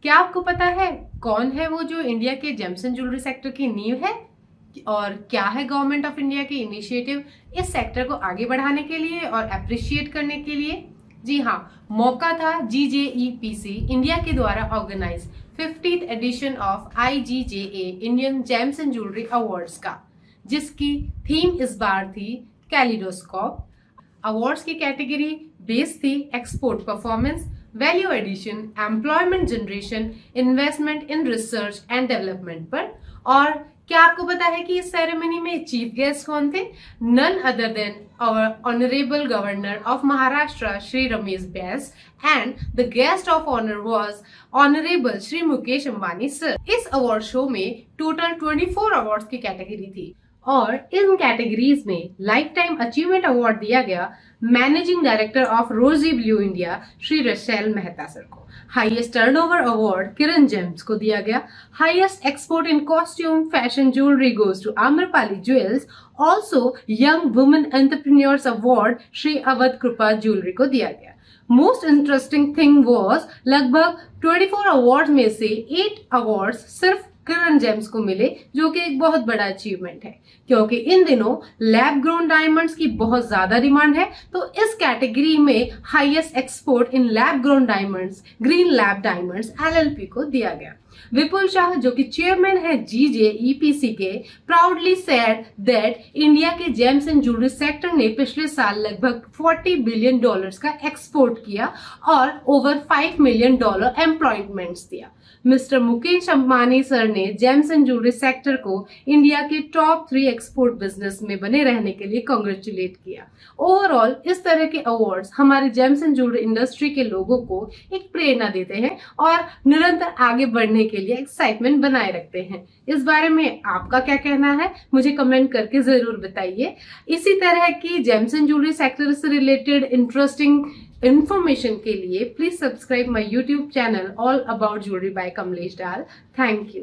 क्या आपको पता है कौन है वो जो इंडिया के जेम्स एंड ज्वेलरी सेक्टर की नींव है और क्या है गवर्नमेंट ऑफ इंडिया की इनिशिएटिव इस सेक्टर को आगे बढ़ाने के लिए और अप्रिशिएट करने के लिए? जी हाँ, मौका था GJEPC इंडिया के द्वारा organise 50th edition of IGJA Indian gems and jewellery awards का, जिसकी थीम इस बार थी कैलिडोस्कोप। अवार्ड्स की कैटेगरी बेस थी export performance, value addition, employment generation, investment in research and development पर। और क्या आपको पता है कि इस सेरेमनी में चीफ गेस्ट कौन थे? None other than our honourable governor of Maharashtra Shri Ramesh Bais and the guest of honour was honourable Shri Mukesh Ambani sir. इस अवार्ड शो में टोटल 24 अवार्ड्स की कैटेगरी थी और इन कैटेगरीज में लाइफ टाइम अचीवमेंट अवार्ड दिया गया managing director of Rosy Blue India Shri Russell Mehta sir को। Highest turnover award Kiran gems को दिया गया। Highest export in costume fashion jewellery goes to Amrapali jewels. Also young women entrepreneurs award Shri Awadh Kripa jewellery को दिया गया। Most interesting thing was लगभग 24 award में से 8 अवार्ड सिर्फ किरण जेम्स को मिले, जो कि एक बहुत बड़ा अचीवमेंट है क्योंकि इन दिनों लैब ग्रोन डायमंड्स की बहुत ज्यादा डिमांड है। तो इस कैटेगरी में highest export in lab grown diamonds green lab diamonds LLP को दिया गया। विपुल शाह जो कि चेयरमैन है GJEPC के, प्राउडली सेड दैट इंडिया के जेम्स एंड ज्वेलरी सेक्टर ने पिछले साल लगभग $40 बिलियन का एक्सपोर्ट किया और ओवर $5 मिलियन एम्प्लॉयमेंट्स दिया। मिस्टर मुकेश अंबानी सर ने जेम्स एंड ज्वेलरी सेक्टर को इंडिया के टॉप 3 एक्सपोर्ट बिजनेस में बने रहने के लिए कांग्रेचुलेट किया। ओवरऑल इस तरह के अवार्ड्स हमारे जेम्स एंड ज्वेलरी इंडस्ट्री के लोगों को एक प्रेरणा देते हैं और निरंतर आगे बढ़ने के लिए एक्साइटमेंट बनाए रखते हैं। इस बारे में आपका क्या कहना है मुझे कमेंट करके जरूर बताइए। इसी तरह की जेम्स एंड ज्वेलरी सेक्टर से रिलेटेड इंटरेस्टिंग इंफॉर्मेशन के लिए please subscribe my YouTube channel all about jewellery by Kamlesh Dal. Thank you.